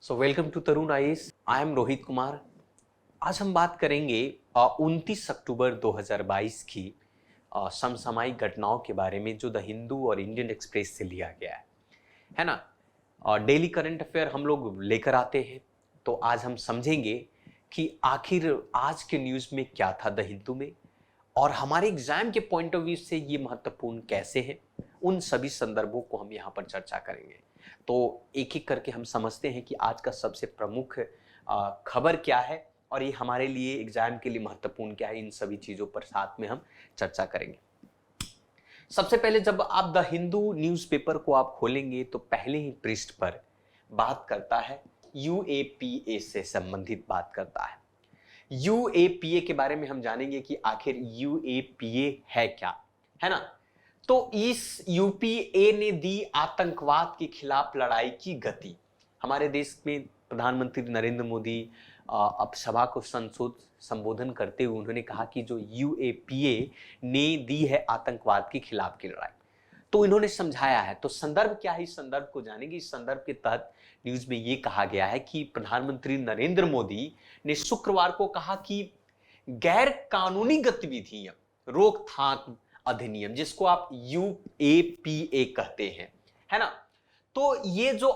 So welcome to Tarun IAS. I am Rohit Kumar. आज हम बात करेंगे 29 अक्टूबर 2022 की समसामयिक घटनाओं के बारे में जो द हिंदू और इंडियन एक्सप्रेस से लिया गया है ना। डेली करंट अफेयर हम लोग लेकर आते हैं, तो आज हम समझेंगे कि आखिर आज के न्यूज़ में क्या था द हिंदू में और हमारे एग्जाम के पॉइंट ऑफ व्यू से ये महत्वपूर्ण कैसे है। उन सभी संदर्भों को हम यहाँ पर चर्चा करेंगे। तो एक एक करके हम समझते हैं कि आज का सबसे प्रमुख खबर क्या है और ये हमारे लिए एग्जाम के लिए महत्वपूर्ण क्या है। इन सभी चीज़ों पर साथ में हम चर्चा करेंगे। सबसे पहले जब आप द हिंदू न्यूज़पेपर को आप खोलेंगे तो पहले ही पृष्ठ पर बात करता है यूएपीए से संबंधित बात करता है। यूएपीए के बारे में हम जानेंगे कि आखिर यूएपीए है क्या, है ना। तो इस यूपीए ने दी आतंकवाद के खिलाफ लड़ाई की गति। हमारे देश में प्रधानमंत्री नरेंद्र मोदी अब सभा को संबोधन करते हुए उन्होंने कहा कि जो यूएपीए ने दी है आतंकवाद के खिलाफ की लड़ाई, तो इन्होंने समझाया है। तो संदर्भ क्या है, इस संदर्भ को जानेंगे। इस संदर्भ के तहत न्यूज में ये कहा गया है कि प्रधानमंत्री नरेंद्र मोदी ने शुक्रवार को कहा कि गैर कानूनी गतिविधियां रोकथाम अधिनियम, जिसको आप यूएपीए कहते हैं, है ना। तो ये जो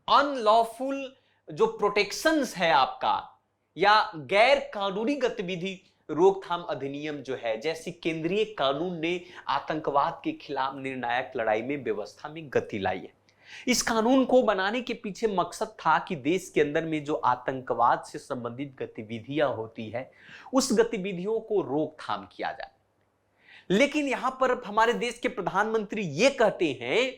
अनलॉफुल जो प्रोटेक्शंस है आपका, या गैर कानूनी गतिविधि रोकथाम अधिनियम जो है, जैसी केंद्रीय कानून ने आतंकवाद के खिलाफ निर्णायक लड़ाई में व्यवस्था में गति लाई है। इस कानून को बनाने के पीछे मकसद था कि देश के अंदर में जो आतंकवाद से संबंधित गतिविधियां होती है उस गतिविधियों को रोकथाम किया जाए। लेकिन यहां पर हमारे देश के प्रधानमंत्री ये कहते हैं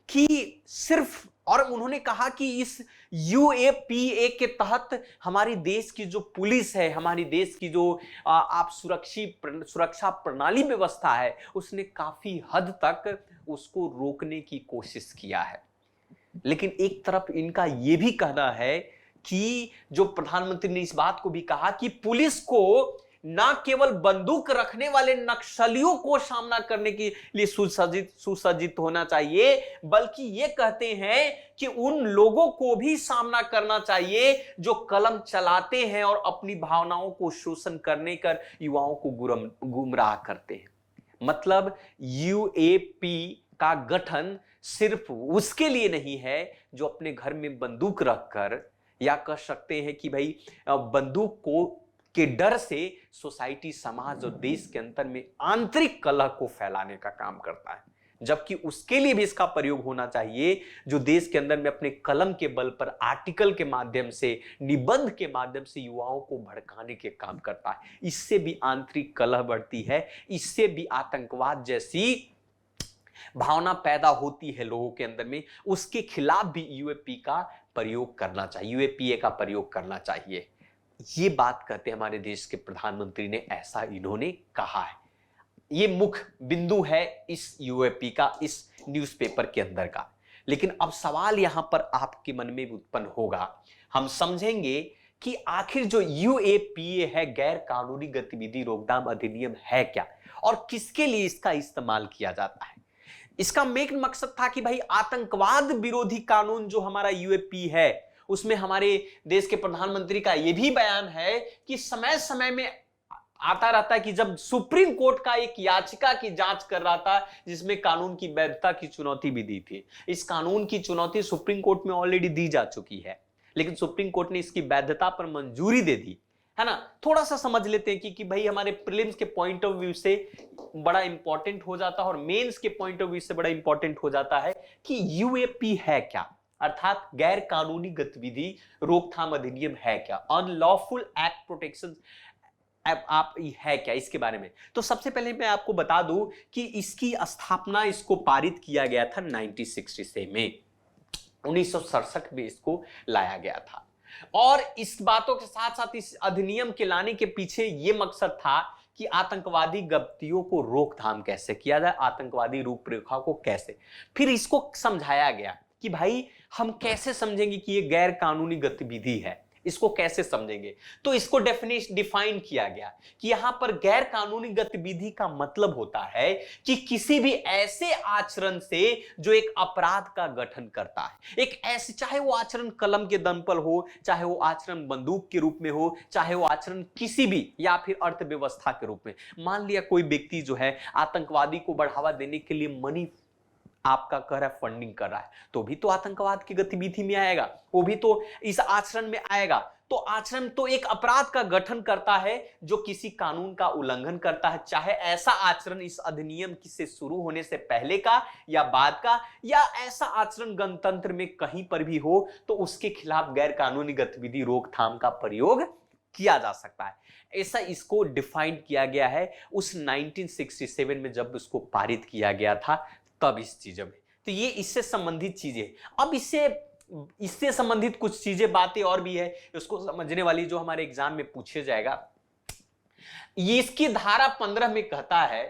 कि सिर्फ, और उन्होंने कहा कि इस यूएपीए के तहत हमारी देश की जो पुलिस है, हमारी देश की जो आप सुरक्षा प्रणाली व्यवस्था है, उसने काफी हद तक उसको रोकने की कोशिश किया है। लेकिन एक तरफ इनका यह भी कहना है कि जो प्रधानमंत्री ने इस बात को भी कहा कि पुलिस को ना केवल बंदूक रखने वाले नक्सलियों को सामना करने के लिए सुसज्जित होना चाहिए, बल्कि ये कहते हैं कि उन लोगों को भी सामना करना चाहिए जो कलम चलाते हैं और अपनी भावनाओं को शोषण करने कर युवाओं को गुमराह करते हैं। मतलब यूएपी का गठन सिर्फ उसके लिए नहीं है जो अपने घर में बंदूक रखकर, या कह सकते हैं कि भाई बंदूक को के डर से सोसाइटी, समाज और देश के अंदर में आंतरिक कलह को फैलाने का काम करता है, जबकि उसके लिए भी इसका प्रयोग होना चाहिए जो देश के अंदर में अपने कलम के बल पर, आर्टिकल के माध्यम से, निबंध के माध्यम से युवाओं को भड़काने के काम करता है। इससे भी आंतरिक कलह बढ़ती है, इससे भी आतंकवाद जैसी भावना पैदा होती है लोगों के अंदर में। उसके खिलाफ भी यूएपीए का प्रयोग करना चाहिए। ये बात कहते हैं हमारे देश के प्रधानमंत्री ने, ऐसा इन्होंने कहा है। ये मुख्य बिंदु है इस यूएपी का, इस न्यूज़पेपर के अंदर का। लेकिन अब सवाल यहां पर आपके मन में उत्पन्न होगा, हम समझेंगे कि आखिर जो यूएपीए है, गैर कानूनी गतिविधि रोकथाम अधिनियम, है क्या और किसके लिए इसका इस्तेमाल किया जाता है। इसका मेन मकसद था कि भाई आतंकवाद विरोधी कानून जो हमारा यूएपी है, उसमें हमारे देश के प्रधानमंत्री का यह भी बयान है कि समय समय में आता रहता है कि जब सुप्रीम कोर्ट का एक याचिका की जांच कर रहा था जिसमें कानून की वैधता की चुनौती भी दी थी। इस कानून की चुनौती सुप्रीम कोर्ट में ऑलरेडी दी जा चुकी है, लेकिन सुप्रीम कोर्ट ने इसकी वैधता पर मंजूरी दे दी, है ना। थोड़ा सा समझ लेते हैं कि भाई हमारे प्रीलिम्स के पॉइंट ऑफ व्यू से बड़ा इंपॉर्टेंट हो जाता है और मेंस के पॉइंट ऑफ व्यू से बड़ा इंपॉर्टेंट हो जाता है कि यूएपी है क्या, अर्थात गैर कानूनी गतिविधि रोकथाम अधिनियम है क्या, अनलॉफुल एक्ट प्रोटेक्शन आप है क्या, इसके बारे में। तो सबसे पहले मैं आपको बता दूं कि इसकी स्थापना, इसको पारित किया गया था 1966 में, 1967 में इसको लाया गया था। और इस बातों के साथ साथ इस अधिनियम के लाने के पीछे यह मकसद था कि आतंकवादी गतिविधियों को रोकथाम कैसे किया जाए, आतंकवादी रूपरेखा को कैसे। फिर इसको समझाया गया कि भाई हम कैसे समझेंगे कि ये गैर कानूनी गतिविधि है। इसको कैसे समझेंगे? तो इसको डिफाइन किया गया कि यहां पर गैर कानूनी गतिविधि का मतलब होता है कि किसी भी ऐसे आचरण से जो एक अपराध का गठन करता है। एक ऐसे, चाहे वो आचरण कलम के दम पर हो, चाहे वो आचरण बंदूक के रूप में हो, चाहे वो आचरण किसी भी या फिर अर्थव्यवस्था के रूप में। मान लिया कोई व्यक्ति जो है आतंकवादी को बढ़ावा देने के लिए मनी आपका कह रहा है फंडिंग कर रहा है, तो भी तो आतंकवाद की गतिविधि में आएगा, वो भी तो इस आचरण में आएगा। तो आचरण तो एक अपराध का गठन करता है जो किसी कानून का उल्लंघन करता है, चाहे ऐसा आचरण इस अधिनियम से शुरू होने से पहले का या बाद का, या ऐसा आचरण गणतंत्र में कहीं पर भी हो, तो उसके खिलाफ गैर कानूनी गतिविधि रोकथाम का प्रयोग किया जा सकता है। ऐसा इसको डिफाइन किया गया है उस 1967 में जब उसको पारित किया गया था, तब इस चीजों में। तो ये इससे संबंधित चीजें। अब इससे संबंधित कुछ चीजें, बातें और भी है, उसको समझने वाली जो हमारे एग्जाम में पूछे जाएगा। ये इसकी धारा 15 में कहता है,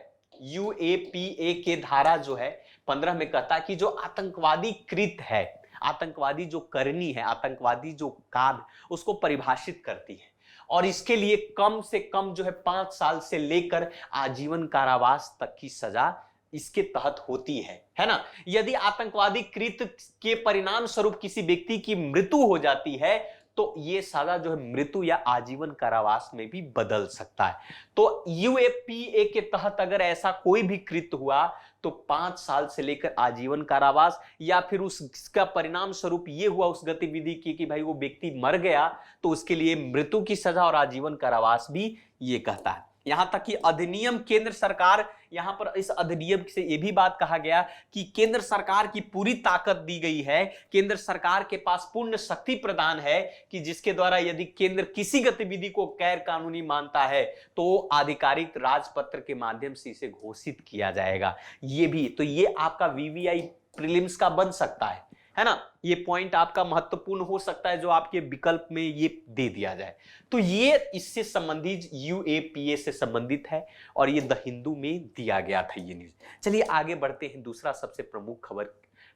यूएपीए के धारा जो है 15 में कहता है कि जो आतंकवादी कृत है, आतंकवादी जो करनी है, आतंकवादी जो काम, उसको परिभाषित करती है। और इसके लिए कम से कम जो है 5 साल से लेकर आजीवन कारावास तक की सजा इसके तहत होती है ना। यदि आतंकवादी कृत्य के परिणाम स्वरूप किसी व्यक्ति की मृत्यु हो जाती है तो ये सजा जो है मृत्यु या आजीवन कारावास में भी बदल सकता है। तो यूएपीए के तहत अगर ऐसा कोई भी कृत्य हुआ तो 5 साल से लेकर आजीवन कारावास, या फिर उसका परिणाम स्वरूप ये हुआ उस गतिविधि की कि भाई वो व्यक्ति मर गया, तो उसके लिए मृत्यु की सजा और आजीवन कारावास भी ये कहता है। यहां तक कि अधिनियम केंद्र सरकार, यहां पर इस अधिनियम से यह भी बात कहा गया कि केंद्र सरकार की पूरी ताकत दी गई है, केंद्र सरकार के पास पूर्ण शक्ति प्रदान है कि जिसके द्वारा यदि केंद्र किसी गतिविधि को गैर कानूनी मानता है तो आधिकारिक राजपत्र के माध्यम से इसे घोषित किया जाएगा। ये भी तो ये आपका वीवीआई प्रीलिम्स का बन सकता है ना। ये पॉइंट आपका महत्वपूर्ण हो सकता है जो आपके विकल्प में ये दे दिया जाए। तो ये इससे संबंधित यूएपीए से संबंधित है और ये द हिंदू में दिया गया था ये न्यूज। चलिए आगे बढ़ते हैं, दूसरा सबसे प्रमुख खबर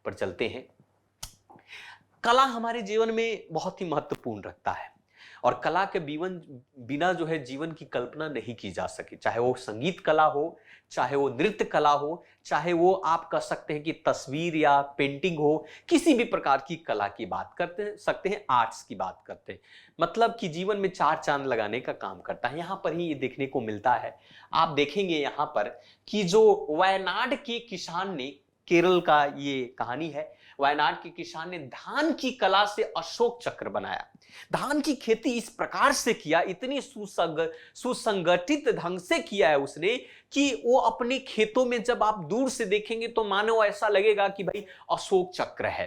पर चलते हैं। कला हमारे जीवन में बहुत ही महत्वपूर्ण रखता है और कला के बिना जो है जीवन की कल्पना नहीं की जा सके, चाहे वो संगीत कला हो, चाहे वो नृत्य कला हो, चाहे वो आप कह सकते हैं कि तस्वीर या पेंटिंग हो, किसी भी प्रकार की कला की बात करते सकते हैं, आर्ट्स की बात करते हैं, मतलब कि जीवन में 4 चांद लगाने का काम करता है। यहाँ पर ही ये देखने को मिलता है। आप देखेंगे यहाँ पर कि जो वायनाड के किसान ने, केरल का ये कहानी है, वायनाड के किसान ने धान की कला से अशोक चक्र बनाया। धान की खेती इस प्रकार से किया, इतनी सुसंगठित ढंग से किया है उसने कि वो अपने खेतों में जब आप दूर से देखेंगे तो मानो ऐसा लगेगा कि भाई अशोक चक्र है।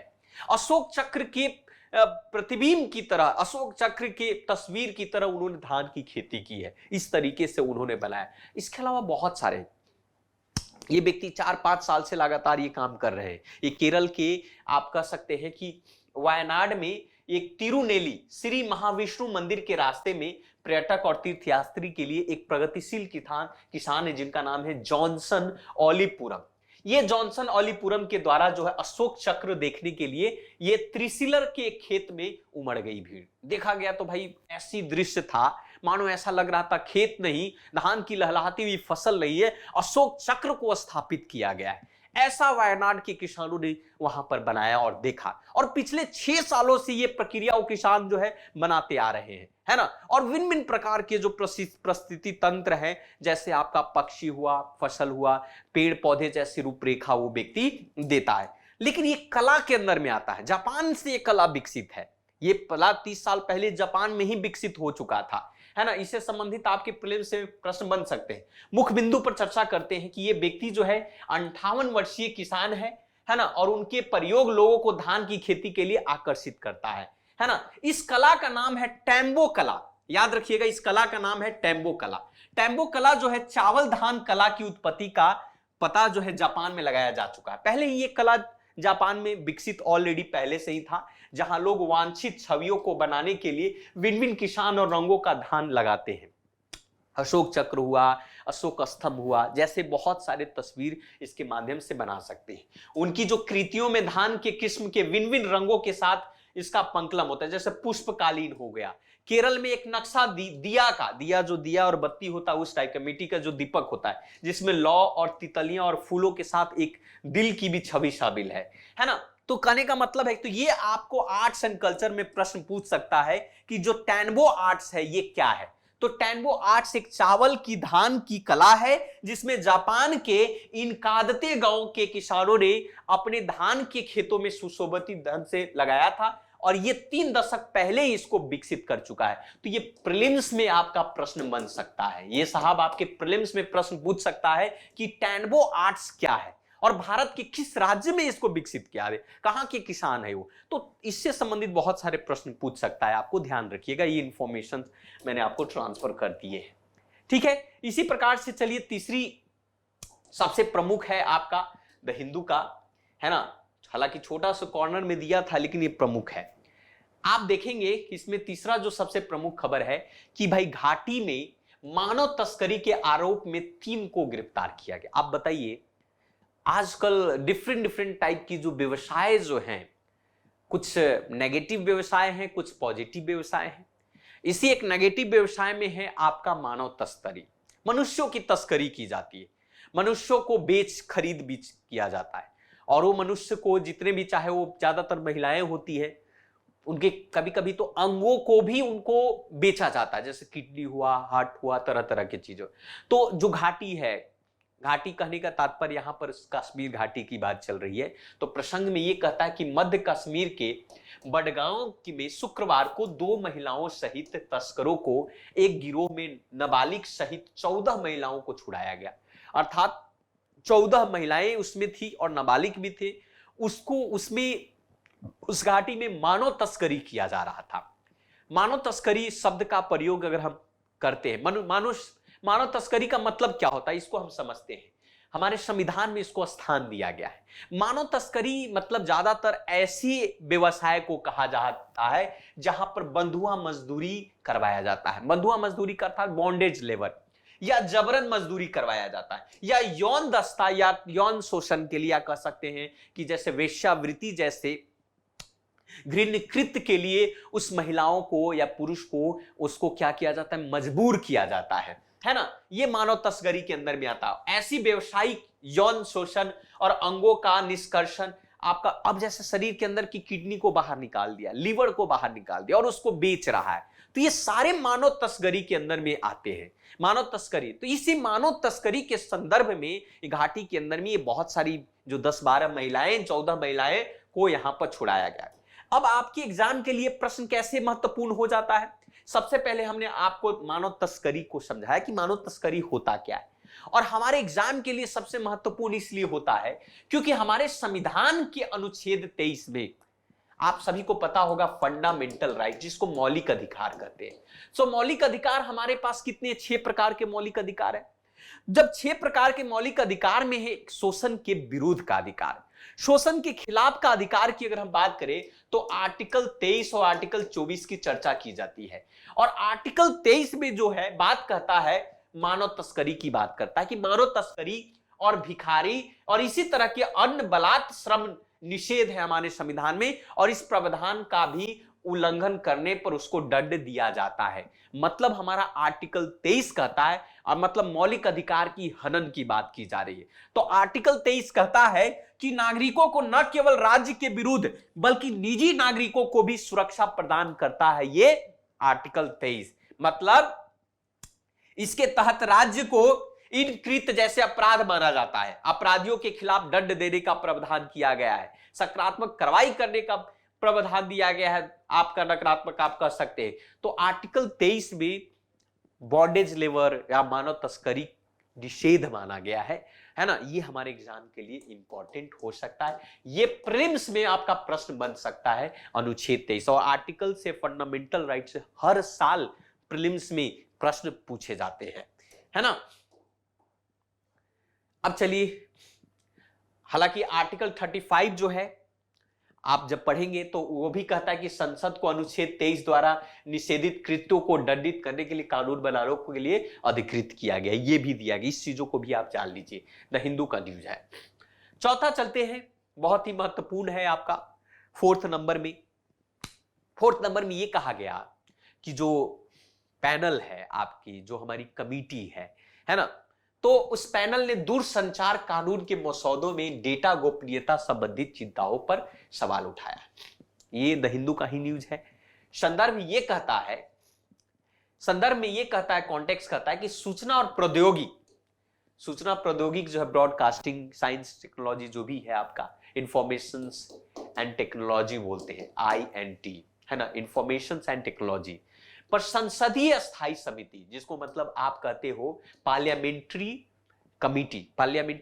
अशोक चक्र के प्रतिबिंब की तरह, अशोक चक्र के तस्वीर की तरह उन्होंने धान की खेती की है। इस तरीके से उन्होंने बनाया। इसके अलावा बहुत सारे, ये व्यक्ति 4-5 साल से लगातार ये काम कर रहे हैं। ये केरल के आप कह सकते हैं कि वायनाड में एक तिरुनेली श्री महाविष्णु मंदिर के रास्ते में पर्यटक और तीर्थयात्री के लिए एक प्रगतिशील किसान है जिनका नाम है जॉनसन ओलीपुरम। ये जॉनसन ओलीपुरम के द्वारा जो है अशोक चक्र देखने के लिए ये त्रिशिलर के खेत में उमड़ गई भीड़। देखा गया तो भाई ऐसी दृश्य था, मानो ऐसा लग रहा था खेत नहीं, धान की लहलहाती हुई फसल नहीं है, अशोक चक्र को स्थापित किया गया है। ऐसा वायनाड के किसानों ने वहां पर बनाया और देखा, और पिछले 6 सालों से ये प्रक्रिया वो किसान जो है बनाते आ रहे हैं, है ना। और भिन्न भिन्न प्रकार के जो परिस्थिति तंत्र हैं, जैसे आपका पक्षी हुआ, फसल हुआ, पेड़ पौधे जैसी रूपरेखा वो व्यक्ति देता है। लेकिन ये कला के अंदर में आता है। जापान से ये कला विकसित है। ये कला 30 साल पहले जापान में ही विकसित हो चुका था, है ना। इससे संबंधित आपके प्रीलिम्स से प्रश्न बन सकते हैं। मुख्य बिंदु पर चर्चा करते हैं कि ये व्यक्ति जो है 58 वर्षीय किसान है ना, और उनके प्रयोग लोगों को धान की खेती के लिए आकर्षित करता है ना। इस कला का नाम है टेम्बो कला। याद रखिएगा, इस कला का नाम है टेम्बो कला। टेम्बो कला जो है चावल धान कला की उत्पत्ति का पता जो है जापान में लगाया जा चुका है। पहले ही ये कला जापान में विकसित ऑलरेडी पहले से ही था, जहां लोग वांछित छवियों को बनाने के लिए भिन्न भिन्न किसान और रंगों का धान लगाते हैं। अशोक चक्र हुआ, अशोक स्तंभ हुआ, जैसे बहुत सारे तस्वीर इसके माध्यम से बना सकते हैं। उनकी जो कृतियों में धान के किस्म के भिन्न भिन्न रंगों के साथ इसका पंकलम होता है, जैसे पुष्पकालीन हो गया। केरल में एक नक्शा दिया जो दिया और बत्ती होता है उस टाइप का, मिट्टी का जो दीपक होता है जिसमें लौ और तितलियां और फूलों के साथ एक दिल की भी छवि शामिल है ना। तो कहने का मतलब है, तो ये आपको आर्ट्स एंड कल्चर में प्रश्न पूछ सकता है कि जो टैनबो आर्ट्स है ये क्या है। तो टैनबो आर्ट्स एक चावल की धान की कला है जिसमें जापान के इनकादते गांव के किसानों ने अपने धान के खेतों में सुशोभित ढंग से लगाया था और ये 3 दशक पहले ही इसको विकसित कर चुका है। तो ये प्रीलिम्स में आपका प्रश्न बन सकता है, ये साहब आपके प्रीलिम्स में प्रश्न पूछ सकता है कि टैनबो आर्ट्स क्या है और भारत के किस राज्य में इसको विकसित किया है, कहां के किसान है वो। तो इससे संबंधित बहुत सारे प्रश्न पूछ सकता है, आपको ध्यान रखिएगा, ये इंफॉर्मेशन मैंने आपको ट्रांसफर कर दिए है। ठीक है, इसी प्रकार से चलिए तीसरी सबसे प्रमुख है आपका द हिंदू का, है ना। हालांकि छोटा सा कॉर्नर में दिया था लेकिन ये प्रमुख है। आप देखेंगे कि इसमें तीसरा जो सबसे प्रमुख खबर है कि भाई घाटी में मानव तस्करी के आरोप में 3 को गिरफ्तार किया गया। आप बताइए, आजकल डिफरेंट टाइप की जो व्यवसाय जो हैं, कुछ नेगेटिव व्यवसाय हैं, कुछ पॉजिटिव व्यवसाय हैं। इसी एक नेगेटिव व्यवसाय में है आपका मानव तस्करी, मनुष्यों की तस्करी की जाती है, मनुष्यों को खरीद बेच किया जाता है और वो मनुष्य को जितने भी, चाहे वो ज्यादातर महिलाएं होती है, उनके कभी कभी तो अंगों को भी उनको बेचा जाता है, जैसे किडनी हुआ, हार्ट हुआ, तरह तरह की चीजों। तो जो घाटी है, घाटी कहने का तात्पर्य यहां पर कश्मीर घाटी की बात चल रही है। तो प्रसंग में यह कहता है कि मध्य कश्मीर के बडगांव में शुक्रवार को 2 महिलाओं सहित तस्करों को एक गिरोह में नाबालिग सहित 14 महिलाओं को छुड़ाया गया। अर्थात 14 महिलाएं उसमें थी और नाबालिग भी थे। उसको उसमें उस घाटी में मानव तस्करी किया जा रहा था। मानव तस्करी शब्द का प्रयोग अगर हम करते हैं, मानव तस्करी का मतलब क्या होता है इसको हम समझते हैं। हमारे संविधान में इसको स्थान दिया गया है। मानव तस्करी मतलब ज्यादातर ऐसी व्यवसाय को कहा जाता है जहां पर बंधुआ मजदूरी करवाया जाता है। बंधुआ मजदूरी का अर्थात बॉन्डेज लेबर या जबरन मजदूरी करवाया जाता है, या यौन दस्ता या यौन शोषण के लिए या कह सकते हैं कि जैसे वेश्यावृत्ति जैसे घृण्य कृत्य के लिए उस महिलाओं को या पुरुष को उसको क्या किया जाता है, मजबूर किया जाता है ना। ये मानव तस्करी के अंदर में आता है। ऐसी व्यवसायिक यौन शोषण और अंगों का निष्कर्षण आपका, अब जैसे शरीर के अंदर की किडनी को बाहर निकाल दिया, लीवर को बाहर निकाल दिया और उसको बेच रहा है, तो ये सारे मानव तस्करी के अंदर में आते हैं। मानव तस्करी, तो इसी मानव तस्करी के संदर्भ में घाटी के अंदर में ये बहुत सारी जो 10-12 महिलाएं, 14 महिलाएं को यहां पर छुड़ाया गया। अब आपके एग्जाम के लिए प्रश्न कैसे महत्वपूर्ण हो जाता है। सबसे पहले हमने आपको मानव तस्करी को समझाया कि मानव तस्करी होता क्या है, और हमारे एग्जाम के लिए सबसे महत्वपूर्ण इसलिए होता है क्योंकि हमारे संविधान के अनुच्छेद 23 में आप सभी को पता होगा फंडामेंटल राइट, जिसको मौलिक अधिकार कहते हैं। सो मौलिक अधिकार हमारे पास कितने, 6 प्रकार के मौलिक अधिकार है। जब 6 प्रकार के मौलिक अधिकार में है शोषण के विरोध का अधिकार, शोषण के खिलाफ का अधिकार की अगर हम बात करें तो आर्टिकल 23 और आर्टिकल 24 की चर्चा की जाती है। और आर्टिकल 23 में जो है बात कहता है, मानव तस्करी की बात करता है कि मानव तस्करी और भिखारी और इसी तरह के अन्य बलात् श्रम निषेध है हमारे संविधान में, और इस प्रावधान का भी उल्लंघन करने पर उसको दंड दिया जाता है। मतलब हमारा आर्टिकल 23 कहता है, और मतलब मौलिक अधिकार की हनन की बात की जा रही है। तो आर्टिकल 23 कहता है कि नागरिकों को न केवल राज्य के विरुद्ध बल्कि निजी नागरिकों को भी सुरक्षा प्रदान करता है ये आर्टिकल 23। मतलब इसके तहत राज्य को इन कृत्य जैसे अपराध माना जाता है, अपराधियों के खिलाफ दंड देने का प्रावधान किया गया है, सकारात्मक कार्रवाई करने का प्रावधान दिया गया है, आपका नकारात्मक आप कह सकते हैं। तो आर्टिकल 23 में बॉन्डेज लेबर या मानव तस्करी निषेध माना गया है ना। ये हमारे एग्जाम के लिए इंपॉर्टेंट हो सकता है, ये प्रीलिम्स में आपका प्रश्न बन सकता है अनुच्छेद 23। और आर्टिकल से फंडामेंटल राइट से हर साल प्रीलिम्स में प्रश्न पूछे जाते हैं, है ना। अब चलिए, हालांकि आर्टिकल 35 जो है आप जब पढ़ेंगे तो वो भी कहता है कि संसद को अनुच्छेद 23 द्वारा निषेधित कृत्यों को दंडित करने के लिए कानून बनाने के लिए अधिकृत किया गया, ये भी दिया गया। इस चीजों को भी आप जान लीजिए, द हिंदू का न्यूज है। चौथा चलते हैं, बहुत ही महत्वपूर्ण है आपका 4th नंबर में, फोर्थ नंबर में ये कहा गया कि जो पैनल है आपकी, जो हमारी कमिटी है ना, तो उस पैनल ने दूरसंचार कानून के मसौदों में डेटा गोपनीयता संबंधित चिंताओं पर सवाल उठाया। ये द हिंदू का ही न्यूज है। संदर्भ ये कहता है, कॉन्टेक्स्ट कहता है कि सूचना प्रौद्योगिकी जो है, ब्रॉडकास्टिंग साइंस टेक्नोलॉजी जो भी है आपका, इंफॉर्मेशन एंड टेक्नोलॉजी बोलते हैं, INT, है ना, इंफॉर्मेशन एंड टेक्नोलॉजी पर संसदीय स्थायी समिति, जिसको मतलब आप कहते हो पार्लियामेंट्री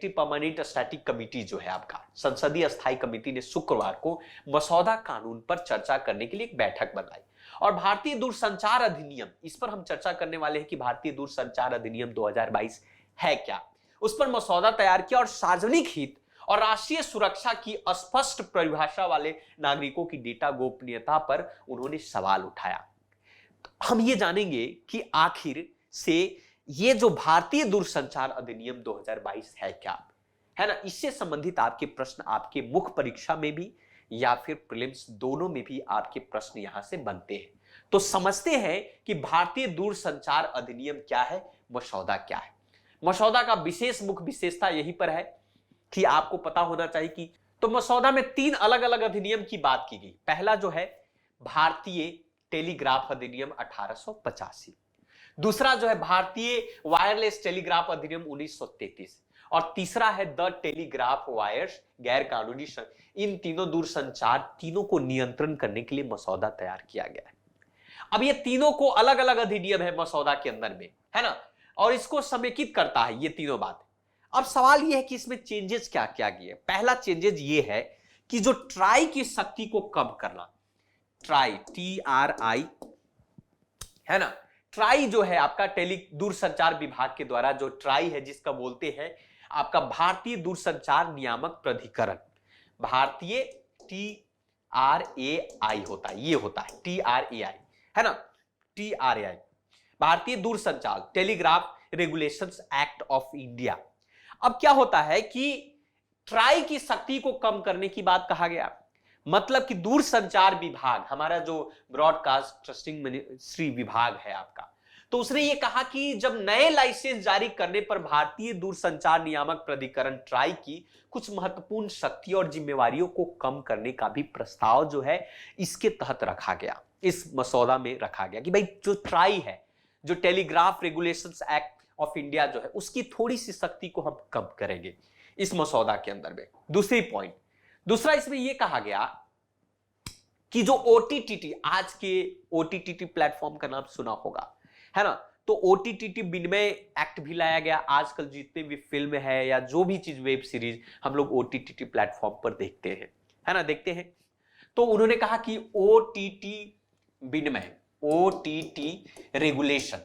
परमानेंट स्टैटिक कमिटी जो है आपका, संसदीय स्थायी कमिटी ने शुक्रवार को मसौदा कानून पर चर्चा करने के लिए एक बैठक बुलाई। और भारतीय दूरसंचार अधिनियम, इस पर हम चर्चा करने वाले हैं कि भारतीय दूरसंचार अधिनियम 2022 है क्या, उस पर मसौदा तैयार किया और सार्वजनिक हित और राष्ट्रीय सुरक्षा की अस्पष्ट परिभाषा वाले नागरिकों की डेटा गोपनीयता पर उन्होंने सवाल उठाया। हम ये जानेंगे कि आखिर से ये जो भारतीय दूरसंचार अधिनियम 2022 है क्या, है ना, इससे संबंधित आपके प्रश्न आपके मुख्य परीक्षा में भी या फिर प्रीलिम्स दोनों में भी आपके प्रश्न यहां से बनते हैं। तो समझते हैं कि भारतीय दूरसंचार अधिनियम क्या है, मसौदा क्या है। मसौदा का मुख्य विशेषता यहीं पर है कि आपको पता होना चाहिए कि तो मसौदा में 3 अलग अलग अधिनियम की बात की गई। पहला जो है भारतीय टेलीग्राफ अधिनियम 1885, दूसरा जो है भारतीय वायरलेस टेलीग्राफ अधिनियम 1933, और तीसरा है द टेलीग्राफ वायर्स गैर कानूनी। इन तीनों दूरसंचार तीनों को नियंत्रण करने के लिए मसौदा तैयार किया गया है। अब ये तीनों को अलग अलग अधिनियम है मसौदा के अंदर में, है ना, और इसको समेकित करता है ये तीनों बात। अब सवाल ये है कि इसमें चेंजेस क्या क्या किए। पहला चेंजेस ये है कि जो ट्राई की शक्ति को कम करना, ट्राई TRI, है ना, ट्राई जो है आपका दूरसंचार विभाग के द्वारा जो ट्राई है, जिसका बोलते हैं आपका भारतीय दूरसंचार नियामक प्राधिकरण, भारतीय TRAI होता है, ये होता है TRAI, है ना, TRAI, भारतीय दूरसंचार telegraph regulations act of India. अब क्या होता है कि ट्राई की शक्ति को कम करने की बात कहा गया, मतलब कि दूरसंचार विभाग, हमारा जो ब्रॉडकास्टिंग मिनिस्ट्री विभाग है आपका, तो उसने ये कहा कि जब नए लाइसेंस जारी करने पर भारतीय दूरसंचार नियामक प्राधिकरण ट्राई की कुछ महत्वपूर्ण शक्ति और जिम्मेवारियों को कम करने का भी प्रस्ताव जो है इसके तहत रखा गया, इस मसौदा में रखा गया कि भाई जो ट्राई है, जो telegraph regulations act of India जो है, उसकी थोड़ी सी शक्ति को हम कम करेंगे इस मसौदा के अंदर में। दूसरा इसमें यह कहा गया कि जो OTT, आज के OTT प्लेटफॉर्म का नाम सुना होगा, है ना, तो OTT विनिमय एक्ट भी लाया गया। आजकल जितने भी फिल्म है या जो भी चीज वेब सीरीज हम लोग OTT प्लेटफॉर्म पर देखते हैं, है ना, देखते हैं, तो उन्होंने कहा कि OTT विनिमय, OTT रेगुलेशन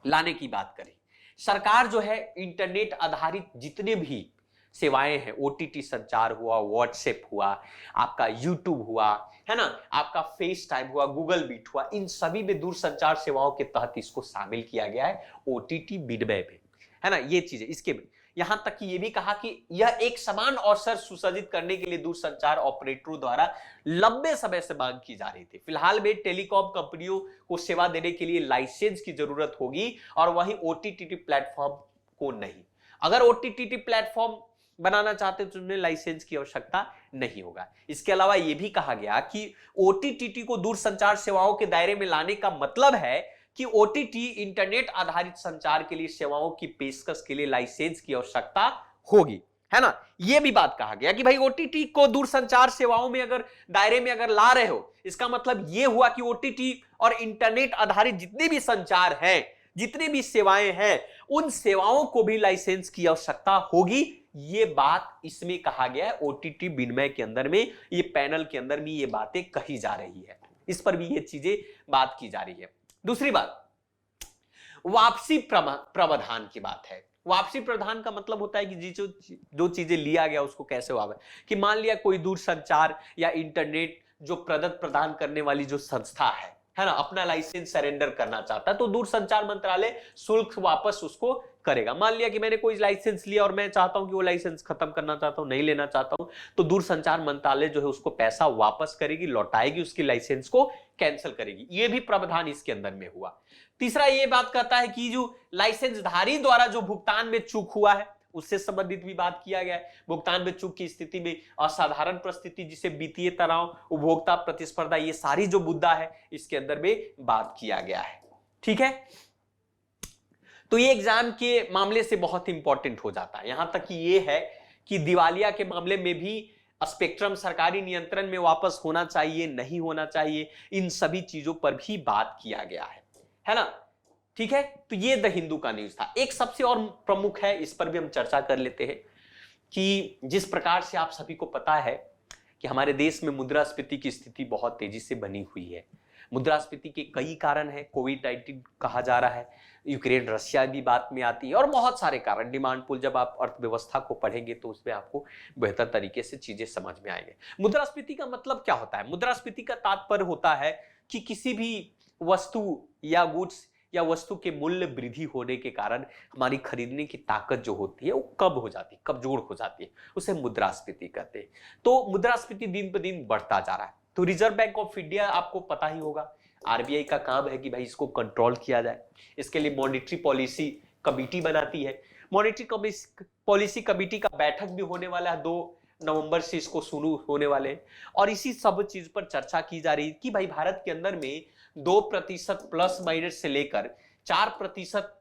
लाने की बात करी। सरकार जो है इंटरनेट आधारित जितने भी सेवाएं हैं, OTT संचार हुआ, व्हाट्सएप हुआ, आपका यूट्यूब हुआ, है ना, आपका फेस टाइम हुआ, गूगल मीट हुआ, इन सभी में दूरसंचार सेवाओं के तहत इसको शामिल किया गया है OTT विनिमय में, है ना, ये चीजें इसके में। यहां तक कि यह भी कहा कि यह एक समान अवसर सुसज्जित करने के लिए दूरसंचार ऑपरेटरों द्वारा लंबे समय से मांग की जा रही थी। फिलहाल में टेलीकॉम कंपनियों को सेवा देने के लिए लाइसेंस की जरूरत होगी और वहीं OTT प्लेटफॉर्म को नहीं। अगर OTT प्लेटफॉर्म बनाना चाहते तो उन्हें लाइसेंस की आवश्यकता नहीं होगा। इसके अलावा यह भी कहा गया कि OTT को दूरसंचार सेवाओं के दायरे में लाने का मतलब है कि OTT इंटरनेट आधारित संचार के लिए सेवाओं की पेशकश के लिए लाइसेंस की आवश्यकता होगी, है ना। यह भी बात कहा गया कि भाई OTT को दूरसंचार सेवाओं में अगर दायरे में अगर ला रहे हो, इसका मतलब यह हुआ कि OTT और इंटरनेट आधारित जितने भी संचार है, जितनी भी सेवाएं हैं, उन सेवाओं को भी लाइसेंस की आवश्यकता होगी। ये बात इसमें कहा गया है OTT विनिमय के अंदर में, ये पैनल के अंदर भी ये बातें कही जा रही है, इस पर भी ये चीजें बात की जा रही है। दूसरी बात वापसी प्रावधान की बात है। वापसी प्रावधान का मतलब होता है कि जो चीजें लिया गया उसको कैसे वापस, कि मान लिया कोई दूरसंचार या इंटरनेट जो प्रदान करने वाली जो संस्था है ना, अपना लाइसेंस सरेंडर करना चाहता है, तो दूरसंचार मंत्रालय शुल्क वापस उसको करेगा। मान लिया कि मैंने कोई लाइसेंस लिया और मैं चाहता हूं कि वो लाइसेंस खत्म करना चाहता हूं, नहीं लेना चाहता हूं, तो दूरसंचार मंत्रालय जो है उसको पैसा वापस करेगी, लौटाएगी, उसकी लाइसेंस को कैंसिल करेगी। ये भी प्रावधान इसके अंदर में हुआ। तीसरा ये बात कहता है कि जो लाइसेंसधारी द्वारा जो भुगतान में चूक हुआ है उससे संबंधित भी बात किया गया है। भुगतान में चूक की स्थिति में असाधारण परिस्थिति, जिसे वित्तीय तनाव, उपभोक्ता प्रतिस्पर्धा, ये सारी जो मुद्दा है इसके अंदर में बात किया गया है। ठीक है, तो ये एग्जाम के मामले से बहुत इंपॉर्टेंट हो जाता है। यहां तक कि ये है कि दिवालिया के मामले में भी स्पेक्ट्रम सरकारी नियंत्रण में वापस होना चाहिए, नहीं होना चाहिए, इन सभी चीजों पर भी बात किया गया है ना। ठीक है, तो ये द हिंदू का न्यूज था। एक सबसे और प्रमुख है, इस पर भी हम चर्चा कर लेते हैं कि जिस प्रकार से आप सभी को पता है कि हमारे देश में मुद्रास्फीति की स्थिति बहुत तेजी से बनी हुई है। मुद्रास्फीति के कई कारण है, कोविड-19 कहा जा रहा है, यूक्रेन रशिया भी बात में आती है और बहुत सारे कारण। डिमांड पुल, जब आप अर्थव्यवस्था को पढ़ेंगे तो उसमें आपको बेहतर तरीके से चीजें समझ में आएंगे। मुद्रास्फीति का मतलब क्या होता है? मुद्रास्फीति का तात्पर्य होता है कि किसी भी वस्तु या गुड्स या वस्तु के मूल्य वृद्धि होने के कारण हमारी खरीदने की ताकत जो होती है वो कम हो जाती है, कमजोर हो जाती है, उसे मुद्रास्फीति कहते हैं। तो मुद्रास्फीति दिन ब दिन बढ़ता जा रहा है। तो रिजर्व बैंक ऑफ इंडिया आपको पता ही होगा, आरबीआई का काम है कि भाई इसको कंट्रोल किया जाए। इसके लिए मॉनेटरी पॉलिसी कमेटी बनाती है। मॉनेटरी पॉलिसी कमेटी का बैठक भी होने वाला है, 2 नवंबर से इसको शुरू होने वाले हैं। और इसी सब चीज पर चर्चा की जा रही है कि भाई भारत के अंदर में 2% प्लस माइनस से लेकर 4%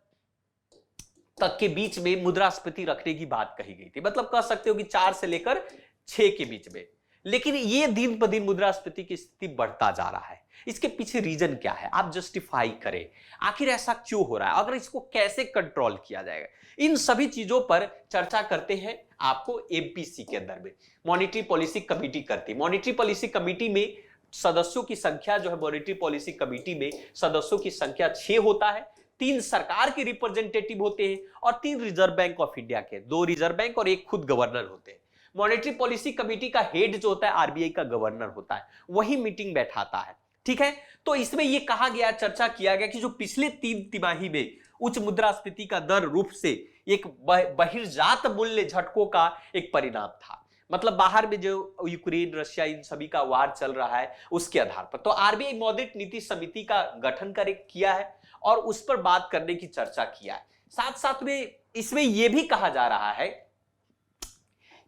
तक के बीच में मुद्रास्फीति रखने की बात कही गई थी। मतलब कह सकते हो कि 4 से लेकर 6 के बीच में। लेकिन ये दिन ब दिन मुद्रास्फीति की स्थिति बढ़ता जा रहा है। इसके पीछे रीजन क्या है? आप जस्टिफाई करें, आखिर ऐसा क्यों हो रहा है, अगर इसको कैसे कंट्रोल किया जाएगा, इन सभी चीजों पर चर्चा करते हैं। आपको एमपीसी के अंदर में मॉनेटरी पॉलिसी कमेटी करती है। मॉनेटरी पॉलिसी कमेटी में सदस्यों की संख्या जो है, मॉनेटरी पॉलिसी कमेटी में सदस्यों की संख्या 6 होता है। 3 सरकार के रिप्रेजेंटेटिव होते हैं और 3 रिजर्व बैंक ऑफ इंडिया के, 2 रिजर्व बैंक और 1 खुद गवर्नर होते हैं। मॉनेटरी पॉलिसी कमेटी का हेड जो होता है आरबीआई का गवर्नर होता है, वही मीटिंग बैठाता है। ठीक है, तो इसमें यह कहा गया, चर्चा किया गया कि जो पिछले 3 तिमाही में उच्च मुद्रास्फीति का दर रूप से एक बहिर्जात मूल्य झटकों का एक परिणाम था। मतलब बाहर में जो यूक्रेन रशिया इन सभी का वार चल रहा है उसके आधार पर। तो आरबीआई मौद्रिक नीति समिति का गठन किया है और उस पर बात करने की चर्चा किया है। साथ साथ में इसमें यह भी कहा जा रहा है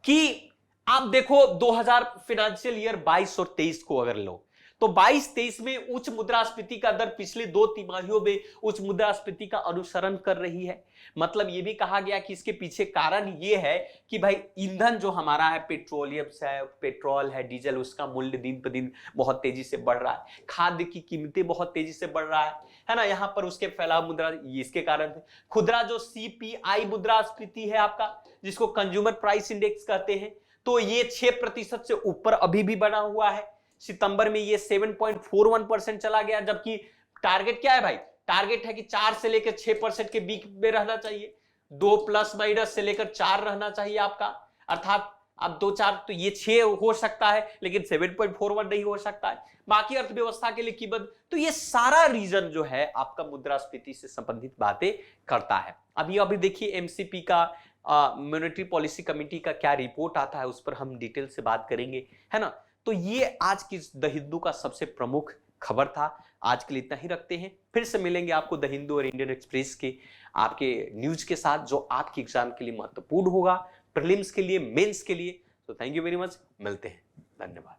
कि आप देखो 2000 फाइनेंशियल ईयर 22 और 23 को अगर लो तो 22-23 में उच्च मुद्रास्फीति का दर पिछले 2 तिमाहियों में उच्च मुद्रास्फीति का अनुसरण कर रही है। मतलब यह भी कहा गया कि इसके पीछे कारण यह है कि भाई ईंधन जो हमारा है, पेट्रोलियम है, पेट्रोल है, डीजल, उसका मूल्य दिन पर दिन बहुत तेजी से बढ़ रहा है। खाद्य की कीमतें बहुत तेजी से बढ़ रहा है ना। यहां पर उसके फैलाव मुद्रा, इसके कारण खुदरा जो सीपीआई मुद्रास्फीति है आपका, जिसको कंज्यूमर प्राइस इंडेक्स कहते हैं, तो ये 6% से ऊपर अभी भी बना हुआ है। सितंबर में ये 7.41% चला गया, जबकि टारगेट क्या है भाई? टारगेट है कि 4 से लेकर 6% के बीच में रहना चाहिए। 2 प्लस माइनस से लेकर 4 रहना चाहिए आपका, अर्थात अब 2-4 तो ये 6 हो सकता है लेकिन 7.41 नहीं हो सकता है। बाकी अर्थव्यवस्था के लिए कीमत, तो ये सारा रीजन जो है आपका मुद्रास्फीति से संबंधित बातें करता है। अभी देखिए एमसीपी का मॉनेटरी पॉलिसी कमेटी का क्या रिपोर्ट आता है, उस पर हम डिटेल से बात करेंगे, है ना। तो ये आज की द हिंदू का सबसे प्रमुख खबर था। आज के लिए इतना ही रखते हैं, फिर से मिलेंगे आपको द हिंदू और इंडियन एक्सप्रेस के आपके न्यूज के साथ, जो आपके एग्जाम के लिए महत्वपूर्ण होगा, प्रीलिम्स के लिए, मेंस के लिए। तो थैंक यू वेरी मच, मिलते हैं, धन्यवाद।